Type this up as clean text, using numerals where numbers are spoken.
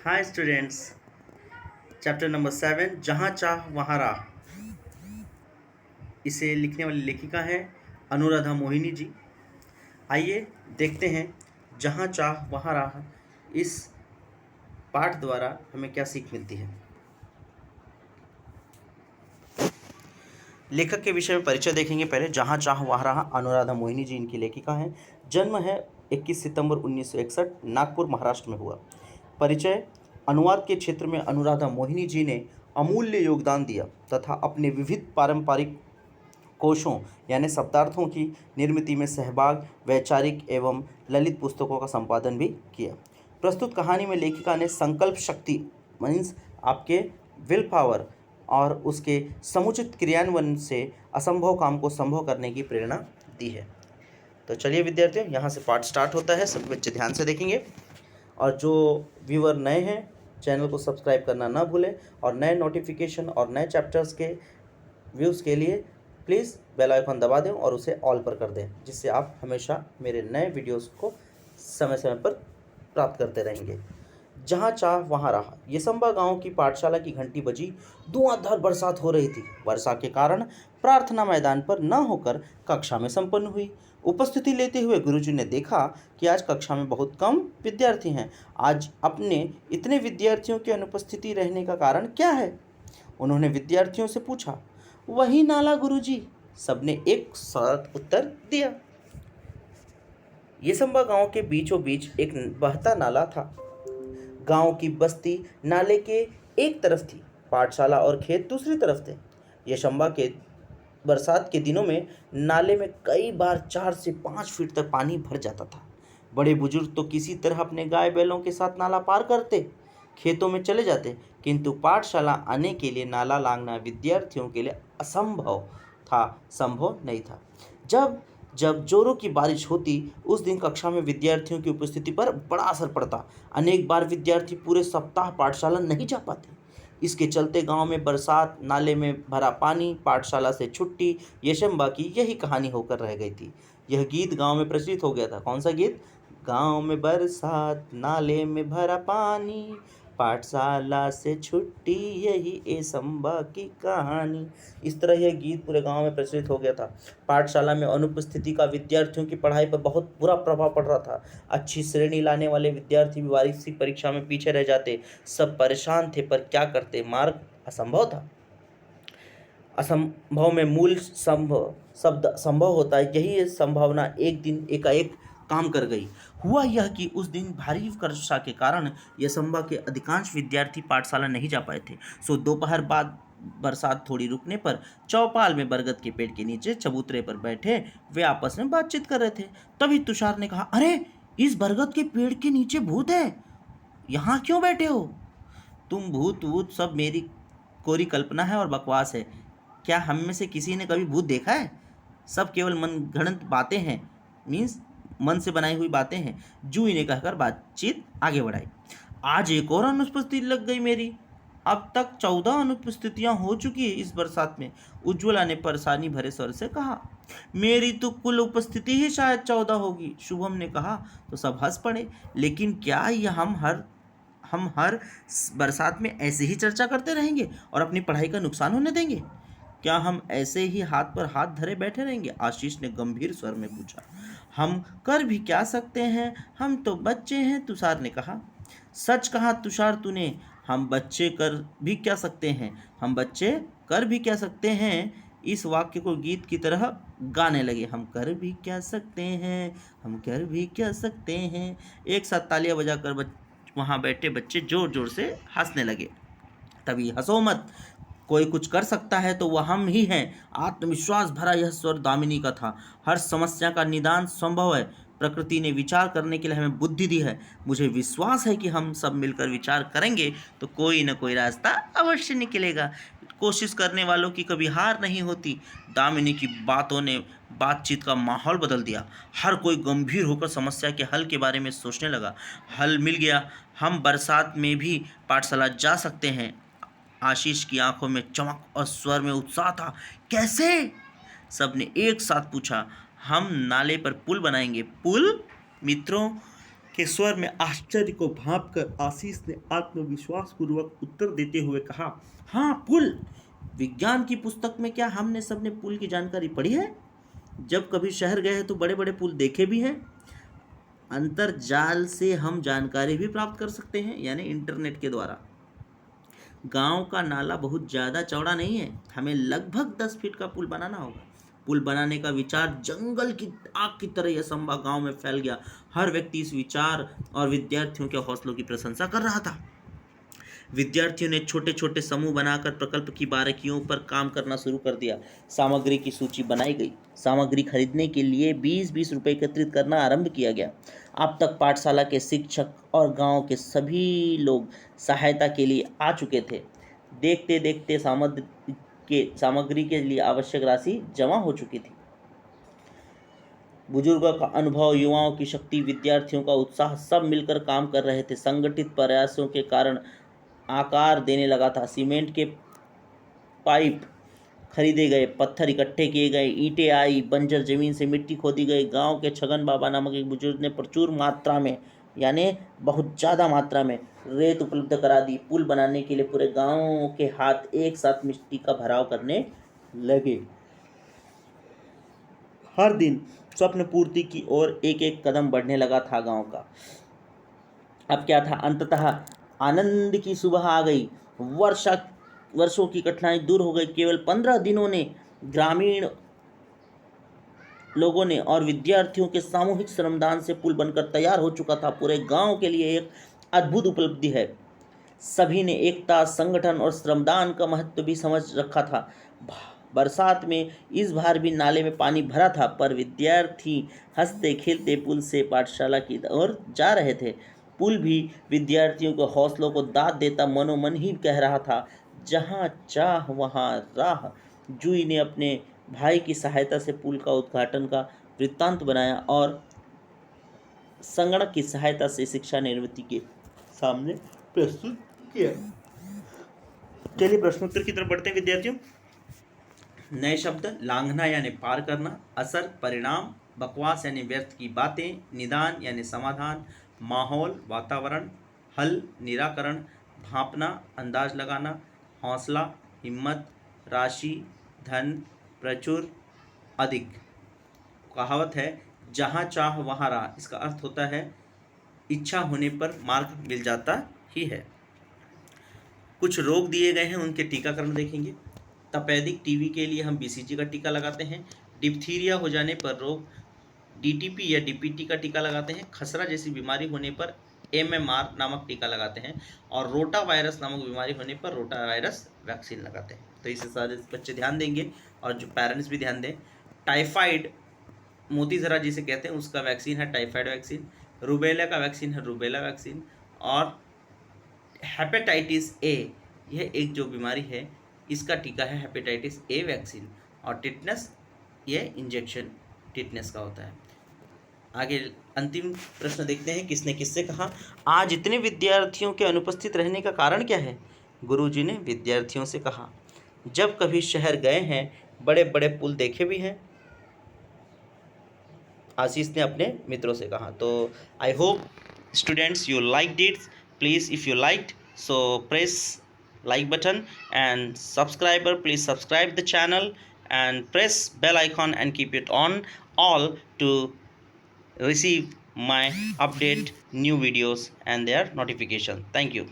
Hi students. Chapter number 7 जहाँ चाह वहाँ राह। इसे लिखने वाली लेखिका है अनुराधा मोहिनी जी। आइए देखते हैं जहाँ चाह वहाँ राह इस पाठ द्वारा हमें क्या सीख मिलती है। लेखक के विषय में परिचय देखेंगे। पहले जहाँ चाह वहाँ राह, अनुराधा मोहिनी जी इनकी लेखिका हैं। जन्म है 21 सितंबर 1961, नागपुर महाराष्ट्र में हुआ। परिचय। अनुवाद के क्षेत्र में अनुराधा मोहिनी जी ने अमूल्य योगदान दिया तथा अपने विविध पारंपरिक कोशों यानी शब्दार्थों की निर्मिति में सहभाग, वैचारिक एवं ललित पुस्तकों का संपादन भी किया। प्रस्तुत कहानी में लेखिका ने संकल्प शक्ति मीन्स आपके विल पावर और उसके समुचित क्रियान्वयन से असंभव काम को संभव करने की प्रेरणा दी है। तो चलिए विद्यार्थियों, यहाँ से पाठ स्टार्ट होता है। सभी बच्चे ध्यान से देखेंगे और जो व्यूअर नए हैं चैनल को सब्सक्राइब करना ना भूलें और नए नोटिफिकेशन और नए चैप्टर्स के व्यूज़ के लिए प्लीज़ बेल आइकन दबा दें और उसे ऑल पर कर दें, जिससे आप हमेशा मेरे नए वीडियोस को समय समय पर प्राप्त करते रहेंगे। जहाँ चाह वहाँ रहा। येसंबा गांव की पाठशाला की घंटी बजी। धुआंधार बरसात हो रही थी। वर्षा के कारण प्रार्थना मैदान पर न होकर कक्षा में संपन्न हुई। उपस्थिति लेते हुए गुरुजी ने देखा कि आज कक्षा में बहुत कम विद्यार्थी हैं। आज अपने इतने विद्यार्थियों की अनुपस्थिति रहने का कारण क्या है? उन्होंने विद्यार्थियों से पूछा। वही नाला गुरुजी, सबने एक साथ उत्तर दिया। येसंबा गांव के बीचों बीच एक बहता नाला था। गांव की बस्ती नाले के एक तरफ थी, पाठशाला और खेत दूसरी तरफ थे। येसंबा के बरसात के दिनों में नाले में कई बार 4 से 5 फीट तक पानी भर जाता था। बड़े बुजुर्ग तो किसी तरह अपने गाय बैलों के साथ नाला पार करते खेतों में चले जाते, किंतु पाठशाला आने के लिए नाला लांघना विद्यार्थियों के लिए असंभव था, संभव नहीं था। जब जब जोरों की बारिश होती उस दिन कक्षा में विद्यार्थियों की उपस्थिति पर बड़ा असर पड़ता। अनेक बार विद्यार्थी पूरे सप्ताह पाठशाला नहीं जा पाते। इसके चलते गांव में बरसात, नाले में भरा पानी, पाठशाला से छुट्टी, येशंबा की यही कहानी होकर रह गई थी। यह गीत गांव में प्रचलित हो गया था। कौन सा गीत? गांव में बरसात, नाले में भरा पानी, पाठशाला से छुट्टी, यही येसंबा की कहानी। इस तरह यह गीत पूरे गांव में प्रचलित हो गया था। पाठशाला में अनुपस्थिति का विद्यार्थियों की पढ़ाई पर बहुत बुरा प्रभाव पड़ रहा था। अच्छी श्रेणी लाने वाले विद्यार्थी भी वार्षिक परीक्षा में पीछे रह जाते। सब परेशान थे, पर क्या करते? मार्ग असंभव था। असंभव में मूल संभव शब्द संभव होता है। यही संभावना एक दिन एकाएक काम कर गई। हुआ यह कि उस दिन भारी वर्षा के कारण येसंबा के अधिकांश विद्यार्थी पाठशाला नहीं जा पाए थे। सो दोपहर बाद बरसात थोड़ी रुकने पर चौपाल में बरगद के पेड़ के नीचे चबूतरे पर बैठे वे आपस में बातचीत कर रहे थे। तभी तुषार ने कहा, अरे इस बरगद के पेड़ के नीचे भूत है, यहाँ क्यों बैठे हो? तुम भूत वूत सब मेरी कोरी कल्पना है और बकवास है। क्या हम में से किसी ने कभी भूत देखा है? सब केवल मनगढ़ंत बातें हैं, मीन्स मन से बनाई हुई बातें हैं। जूही ने कहकर बातचीत आगे बढ़ाई। आज एक और अनुपस्थिति लग गई मेरी। अब तक 14 अनुपस्थितियां हो चुकी है इस बरसात में। उज्ज्वला ने परेशानी भरे स्वर से कहा। मेरी तो कुल उपस्थिति ही शायद 14 होगी, शुभम ने कहा। तो सब हंस पड़े। लेकिन क्या यह हम हर बरसात में ऐसे ही चर्चा करते रहेंगे और अपनी पढ़ाई का नुकसान होने देंगे? क्या हम ऐसे ही हाथ पर हाथ धरे बैठे रहेंगे? आशीष ने गंभीर स्वर में पूछा। हम कर भी क्या सकते हैं, हम तो बच्चे हैं, तुषार ने कहा। सच कहा तुषार तूने। हम बच्चे कर भी क्या सकते हैं, हम बच्चे कर भी क्या सकते हैं। इस वाक्य को गीत की तरह गाने लगे। हम कर भी क्या सकते हैं, हम कर भी क्या सकते हैं। एक साथ तालियां बजाकर वहां बैठे बच्चे जोर जोर से हंसने लगे। तभी हंसो मत, कोई कुछ कर सकता है तो वह हम ही हैं। आत्मविश्वास भरा यह स्वर दामिनी का था। हर समस्या का निदान संभव है। प्रकृति ने विचार करने के लिए हमें बुद्धि दी है। मुझे विश्वास है कि हम सब मिलकर विचार करेंगे तो कोई न कोई रास्ता अवश्य निकलेगा। कोशिश करने वालों की कभी हार नहीं होती। दामिनी की बातों ने बातचीत का माहौल बदल दिया। हर कोई गंभीर होकर समस्या के हल के बारे में सोचने लगा। हल मिल गया। हम बरसात में भी पाठशाला जा सकते हैं। आशीष की आंखों में चमक और स्वर में उत्साह था। कैसे? सबने एक साथ पूछा। हम नाले पर पुल बनाएंगे। पुल? मित्रों, के स्वर में आश्चर्य को भांपकर आशीष ने आत्मविश्वास पूर्वक उत्तर देते हुए कहा, हाँ पुल। विज्ञान की पुस्तक में क्या हमने सबने पुल की जानकारी पढ़ी है? जब कभी शहर गए हैं तो बड़े बड़े पुल देखे भी हैं। अंतर्जाल से हम जानकारी भी प्राप्त कर सकते हैं, यानी इंटरनेट के द्वारा। गांव का नाला बहुत ज़्यादा चौड़ा नहीं है, हमें लगभग 10 फीट का पुल बनाना होगा। पुल बनाने का विचार जंगल की आग की तरह यसंबा गांव में फैल गया। हर व्यक्ति इस विचार और विद्यार्थियों के हौसलों की प्रशंसा कर रहा था। विद्यार्थियों ने छोटे छोटे समूह बनाकर प्रकल्प की बारीकियों पर काम करना शुरू कर दिया। सामग्री की सूची बनाई गई। सामग्री खरीदने के लिए 20-20 रुपये एकत्रित करना आरंभ किया गया। अब तक पाठशाला के शिक्षक और गांव के सभी लोग सहायता के लिए आ चुके थे। देखते देखते सामग्री के लिए आवश्यक राशि जमा हो चुकी थी। बुजुर्गों का अनुभव, युवाओं की शक्ति, विद्यार्थियों का उत्साह, सब मिलकर काम कर रहे थे। संगठित प्रयासों के कारण आकार देने लगा था। सीमेंट के पाइप खरीदे गए, पत्थर इकट्ठे किए गए, ईंटें आई, बंजर जमीन से मिट्टी खोदी गई। गांव के छगन बाबा नामक एक बुजुर्ग ने प्रचुर मात्रा में, यानी बहुत ज़्यादा मात्रा में रेत उपलब्ध करा दी। पुल बनाने के लिए पूरे गांव के हाथ एक साथ मिट्टी का भराव करने लगे। हर दिन स्वप्न पूर्ति की ओर एक एक कदम बढ़ने लगा था गांव का। अब क्या था, अंततः आनंद की सुबह आ गई। वर्षों की कठिनाई दूर हो गई। केवल 15 दिनों ने ग्रामीण लोगों ने और विद्यार्थियों के सामूहिक श्रमदान से पुल बनकर तैयार हो चुका था। पूरे गांव के लिए एक अद्भुत उपलब्धि है। सभी ने एकता, संगठन और श्रमदान का महत्व भी समझ रखा था। बरसात में इस बार भी नाले में पानी भरा था, पर विद्यार्थी हंसते खेलते पुल से पाठशाला की ओर जा रहे थे। पुल भी विद्यार्थियों के हौसलों को दाद देता मनोमन ही कह रहा था, जहाँ चाह वहाँ राह। जूही ने अपने भाई की सहायता से पुल का उद्घाटन का वृत्तांत बनाया और संगणक की सहायता से शिक्षा निर्मिति के सामने प्रस्तुत किया। चलिए प्रश्नोत्तर की तरफ बढ़ते हैं विद्यार्थियों। नए शब्द, लांघना यानी पार करना, असर परिणाम, बकवास यानी व्यर्थ की बातें, निदान यानी समाधान, माहौल वातावरण, हल निराकरण, भांपना अंदाज लगाना, हौसला हिम्मत, राशि धन, प्रचुर अधिक। कहावत है, जहाँ चाह वहाँ राह। इसका अर्थ होता है इच्छा होने पर मार्ग मिल जाता ही है। कुछ रोग दिए गए हैं, उनके टीकाकरण देखेंगे। तपेदिक टीबी के लिए हम बीसीजी का टीका लगाते हैं। डिप्थीरिया हो जाने पर रोग डीटीपी या डीपीटी का टीका लगाते हैं। खसरा जैसी बीमारी होने पर एमएमआर नामक टीका लगाते हैं। और रोटा वायरस नामक बीमारी होने पर रोटा वायरस वैक्सीन लगाते हैं। तो इसे सारे बच्चे ध्यान देंगे और जो पेरेंट्स भी ध्यान दें। टाइफाइड मोतीजरा जिसे कहते हैं उसका वैक्सीन है टाइफाइड वैक्सीन। रूबेला का वैक्सीन है रूबेला वैक्सीन। और हेपेटाइटिस ए, यह एक जो बीमारी है इसका टीका है हेपेटाइटिस ए वैक्सीन। और टिटनेस, ये इंजेक्शन टिटनेस का होता है। आगे अंतिम प्रश्न देखते हैं, किसने किससे कहा। आज इतने विद्यार्थियों के अनुपस्थित रहने का कारण क्या है? गुरुजी ने विद्यार्थियों से कहा, जब कभी शहर गए हैं बड़े बड़े पुल देखे भी हैं। आशीष ने अपने मित्रों से कहा। तो I hope students you liked it. Please if you liked so press like button, and subscriber please subscribe the channel and press bell icon and keep it on all to receive my update new videos and their notification. Thank you.